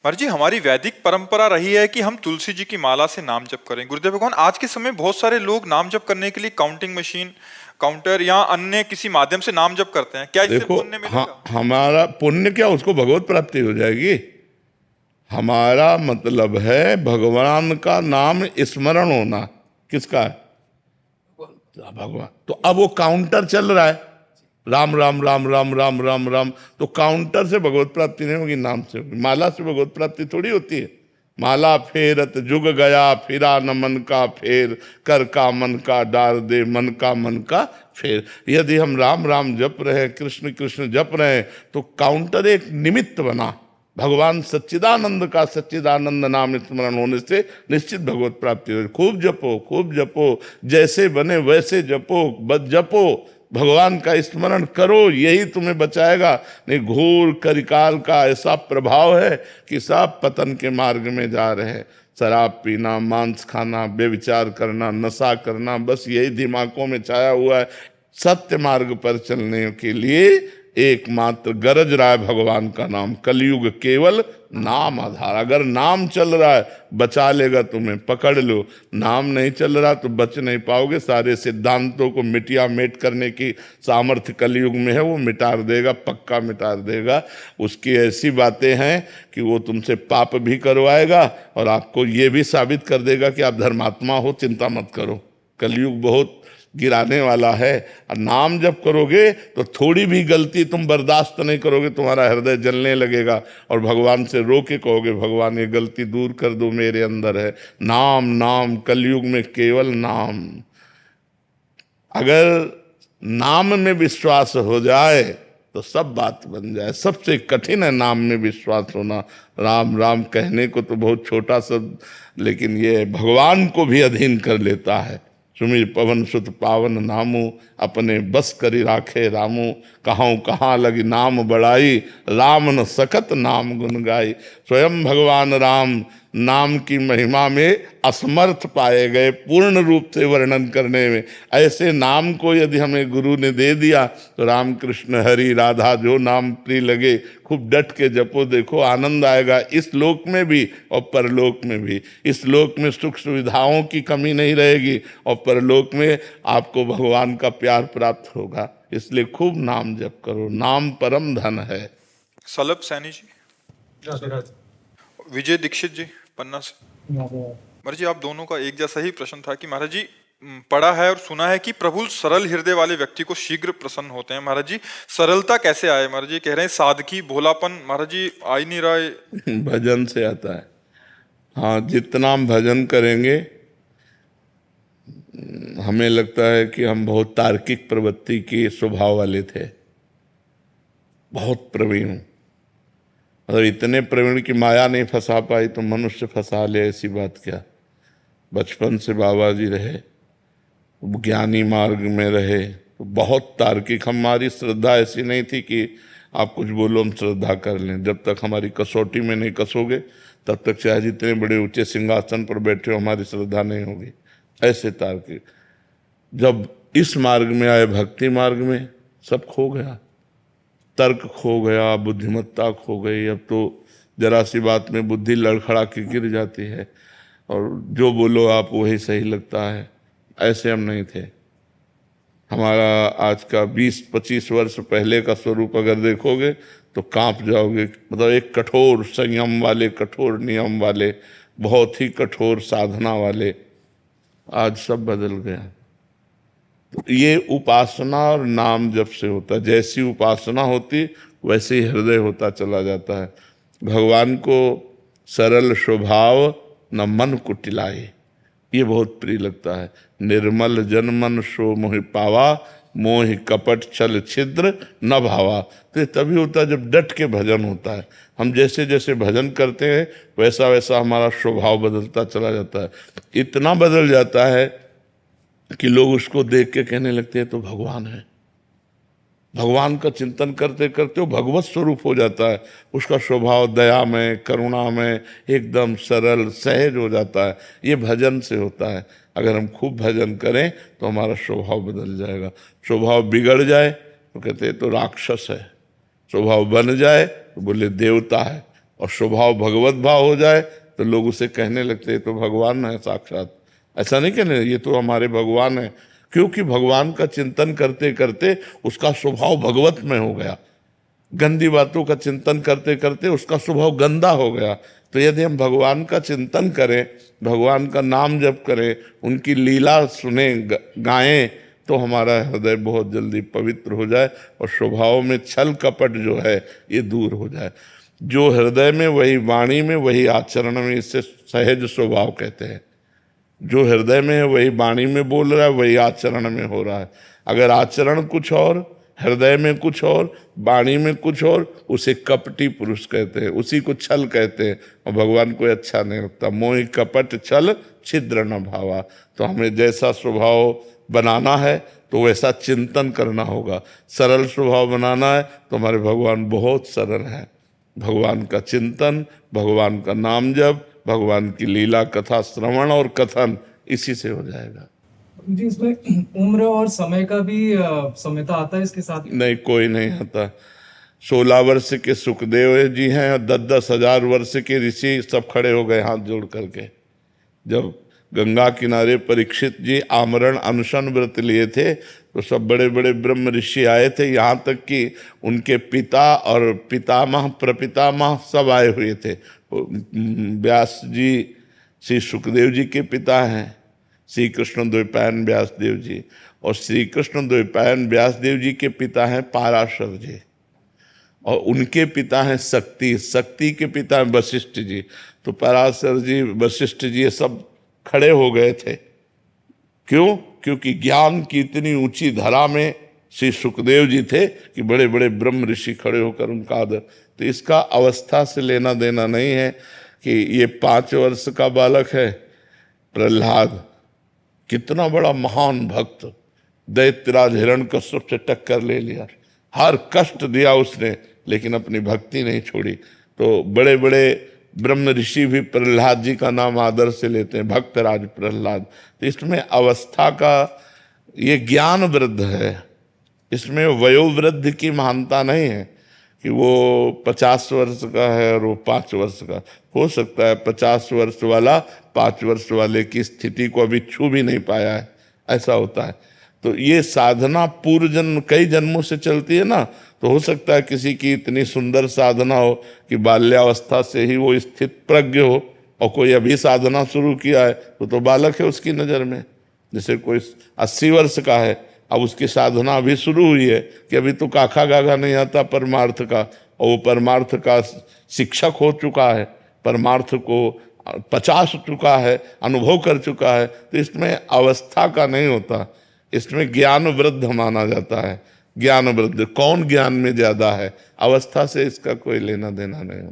महाराज जी, हमारी वैदिक परंपरा रही है कि हम तुलसी जी की माला से नाम जप करें। गुरुदेव भगवान, आज के समय बहुत सारे लोग नाम जप करने के लिए काउंटिंग मशीन, काउंटर या अन्य किसी माध्यम से नाम जप करते हैं। क्या इससे देखो, पुण्य मिलेगा? हमारा पुण्य क्या, उसको भगवत प्राप्ति हो जाएगी। हमारा मतलब है भगवान का नाम स्मरण होना। किसका है? भगवान। तो अब वो काउंटर चल रहा है, राम राम राम राम राम राम राम, तो काउंटर से भगवत प्राप्ति नहीं होगी, नाम से होगी। माला से भगवत प्राप्ति थोड़ी होती है। माला फेरत जुग गया, फिरा न मन का फेर, कर का मन का डार दे, मन का फेर। यदि हम राम राम जप रहे हैं, कृष्ण कृष्ण जप रहे हैं, तो काउंटर एक निमित्त बना। भगवान सच्चिदानंद का सच्चिदानंद नाम स्मरण होने से निश्चित भगवत प्राप्ति हो। खूब जपो, खूब जपो, जैसे बने वैसे जपो, बस जपो, भगवान का स्मरण करो, यही तुम्हें बचाएगा। नहीं, घोर कलिकाल का ऐसा प्रभाव है कि सब पतन के मार्ग में जा रहे हैं। शराब पीना, मांस खाना, व्यभिचार करना, नशा करना, बस यही दिमागों में छाया हुआ है। सत्य मार्ग पर चलने के लिए एकमात्र गरज रहा है भगवान का नाम। कलयुग केवल नाम आधार। अगर नाम चल रहा है बचा लेगा तुम्हें, पकड़ लो। नाम नहीं चल रहा तो बच नहीं पाओगे। सारे सिद्धांतों को मिटिया मेट करने की सामर्थ्य कलयुग में है, वो मिटा देगा, पक्का मिटा देगा। उसकी ऐसी बातें हैं कि वो तुमसे पाप भी करवाएगा और आपको ये भी साबित कर देगा कि आप धर्मात्मा हो, चिंता मत करो। कलयुग बहुत गिराने वाला है। और नाम जब करोगे तो थोड़ी भी गलती तुम बर्दाश्त नहीं करोगे, तुम्हारा हृदय जलने लगेगा और भगवान से रो के कहोगे, भगवान ये गलती दूर कर दो, मेरे अंदर है। नाम नाम, कलयुग में केवल नाम। अगर नाम में विश्वास हो जाए तो सब बात बन जाए। सबसे कठिन है नाम में विश्वास होना। राम राम कहने को तो बहुत छोटा शब्द, लेकिन ये भगवान को भी अधीन कर लेता है। सुमिर पवन सुत पावन नामू, अपने बस करी राखे रामू। कहाँ कहाँ लगी नाम बड़ाई, राम न सकत नाम गुन गाई। स्वयं भगवान राम नाम की महिमा में असमर्थ पाए गए पूर्ण रूप से वर्णन करने में। ऐसे नाम को यदि हमें गुरु ने दे दिया तो राम कृष्ण हरि राधा जो नाम प्रिय लगे, खूब डट के जपो, देखो आनंद आएगा, इस लोक में भी और परलोक में भी। इस लोक में सुख सुविधाओं की कमी नहीं रहेगी और परलोक में आपको भगवान का प्यार प्राप्त होगा। इसलिए खूब नाम जप करो, नाम परम धन है। सलभ सैनी जी, विजय दीक्षित जी पन्ना से। महाराज जी, आप दोनों का एक जैसा ही प्रश्न था कि महाराज जी, पढ़ा है और सुना है कि प्रभु सरल हृदय वाले व्यक्ति को शीघ्र प्रसन्न होते हैं। महाराज जी, सरलता कैसे आए? महाराज जी कह रहे हैं सादगी, भोलापन, महाराज जी आ ही नहीं रहा है। भजन से आता है। हाँ, जितना हम भजन करेंगे, हमें लगता है कि हम बहुत तार्किक प्रवृत्ति के स्वभाव वाले थे, बहुत प्रवीण। मतलब इतने प्रवीण की माया नहीं फंसा पाई तो मनुष्य फंसा ले, ऐसी बात क्या। बचपन से बाबा जी रहे, ज्ञानी मार्ग में रहे, तो बहुत तार्किक। हमारी श्रद्धा ऐसी नहीं थी कि आप कुछ बोलो हम श्रद्धा कर लें। जब तक हमारी कसौटी में नहीं कसोगे तब तक चाहे जितने बड़े ऊंचे सिंहासन पर बैठे हो, हमारी श्रद्धा नहीं होगी। ऐसे तार्किक। जब इस मार्ग में आए, भक्ति मार्ग में, सब खो गया। तर्क खो गया, बुद्धिमत्ता खो गई। अब तो जरा सी बात में बुद्धि लड़खड़ा के गिर जाती है और जो बोलो आप वही सही लगता है। ऐसे हम नहीं थे। हमारा आज का 20-25 वर्ष पहले का स्वरूप अगर देखोगे तो कांप जाओगे। मतलब एक कठोर संयम वाले, कठोर नियम वाले, बहुत ही कठोर साधना वाले। आज सब बदल गया। तो ये उपासना और नाम जप से होता है। जैसी उपासना होती वैसे ही हृदय होता चला जाता है। भगवान को सरल स्वभाव न मन कुटिलाए, ये बहुत प्रिय लगता है। निर्मल जन मन सो मोहि पावा, मोहि कपट छल छिद्र न भावा। तो ये तभी होता है जब डट के भजन होता है। हम जैसे जैसे भजन करते हैं वैसा वैसा हमारा स्वभाव बदलता चला जाता है। इतना बदल जाता है कि लोग उसको देख के कहने लगते हैं तो भगवान है। भगवान का चिंतन करते करते वो भगवत स्वरूप हो जाता है। उसका स्वभाव दया में, करुणा में एकदम सरल सहज हो जाता है। ये भजन से होता है। अगर हम खूब भजन करें तो हमारा स्वभाव बदल जाएगा। स्वभाव बिगड़ जाए तो कहते हैं तो राक्षस है, स्वभाव बन जाए तो बोले देवता है। और स्वभाव भगवत भाव हो जाए तो लोग उसे कहने लगते हैं तो भगवान है साक्षात। ऐसा नहीं कहने ये तो हमारे भगवान है, क्योंकि भगवान का चिंतन करते करते उसका स्वभाव भगवत में हो गया। गंदी बातों का चिंतन करते करते उसका स्वभाव गंदा हो गया। तो यदि हम भगवान का चिंतन करें, भगवान का नाम जप करें, उनकी लीला सुने, गाएं, तो हमारा हृदय बहुत जल्दी पवित्र हो जाए और स्वभाव में छल कपट जो है ये दूर हो जाए। जो हृदय में वही वाणी में वही आचरण में, इससे सहज स्वभाव कहते हैं। जो हृदय में है वही वाणी में बोल रहा है, वही आचरण में हो रहा है। अगर आचरण कुछ और, हृदय में कुछ और, वाणी में कुछ और, उसे कपटी पुरुष कहते हैं, उसी को छल कहते हैं। और भगवान को अच्छा नहीं लगता। मोहि कपट छल छिद्र न भावा। तो हमें जैसा स्वभाव बनाना है तो वैसा चिंतन करना होगा। सरल स्वभाव बनाना है तो हमारे भगवान बहुत सरल हैं। भगवान का चिंतन, भगवान का नाम जप, भगवान की लीला कथा श्रवण और कथन, इसी से हो जाएगा। जी, इसमें उम्र और समय का भी समझौता आता है इसके साथ? नहीं, कोई नहीं आता। 16 वर्ष के सुखदेव जी हैं और 10-10 हजार वर्ष के ऋषि सब खड़े हो गए हाथ जोड़ करके। जब गंगा किनारे परीक्षित जी आमरण अनशन व्रत लिए थे तो सब बड़े बड़े ब्रह्म ऋषि आए थे, यहाँ तक कि उनके पिता और पितामह प्रपितामह सब आए हुए थे। व्यास जी श्री सुखदेव जी के पिता हैं, श्री कृष्ण द्वैपायन व्यासदेव जी, और श्री कृष्ण द्वैपायन व्यासदेव जी के पिता हैं पाराशर जी, और उनके पिता हैं शक्ति, शक्ति के पिता हैं वशिष्ठ जी। तो पराशर जी, वशिष्ठ जी ये सब खड़े हो गए थे। क्यों? क्योंकि ज्ञान की इतनी ऊंची धरा में श्री सुखदेव जी थे कि बड़े बड़े ब्रह्म ऋषि खड़े होकर उनका आदर। तो इसका अवस्था से लेना देना नहीं है कि ये 5 वर्ष का बालक है प्रहलाद, कितना बड़ा महान भक्त, दैत्यराज हिरण्यकश्यप से टक्कर ले लिया, हर कष्ट दिया उसने, लेकिन अपनी भक्ति नहीं छोड़ी। तो बड़े बड़े ब्रह्म ऋषि भी प्रहलाद जी का नाम आदर से लेते हैं, भक्तराज प्रहलाद। तो इसमें अवस्था का ये ज्ञान वृद्ध है, इसमें वयोवृद्ध की महानता नहीं है कि वो 50 वर्ष का है और वो 5 वर्ष का। हो सकता है 50 वर्ष वाला 5 वर्ष वाले की स्थिति को अभी छू भी नहीं पाया है, ऐसा होता है। तो ये साधना पूर्व जन्म कई जन्मों से चलती है ना, तो हो सकता है किसी की इतनी सुंदर साधना हो कि बाल्यावस्था से ही वो स्थित प्रज्ञ हो, और कोई अभी साधना शुरू किया है तो बालक है उसकी नज़र में। जैसे कोई 80 वर्ष का है, अब उसकी साधना अभी शुरू हुई है कि अभी तो काखा गागा नहीं आता परमार्थ का, और वो परमार्थ का शिक्षक हो चुका है, परमार्थ को 50 चुका है, अनुभव कर चुका है। तो इसमें अवस्था का नहीं होता, इसमें ज्ञान वृद्ध माना जाता है। ज्ञान वृद्ध, कौन ज्ञान में ज्यादा है, अवस्था से इसका कोई लेना देना नहीं होता।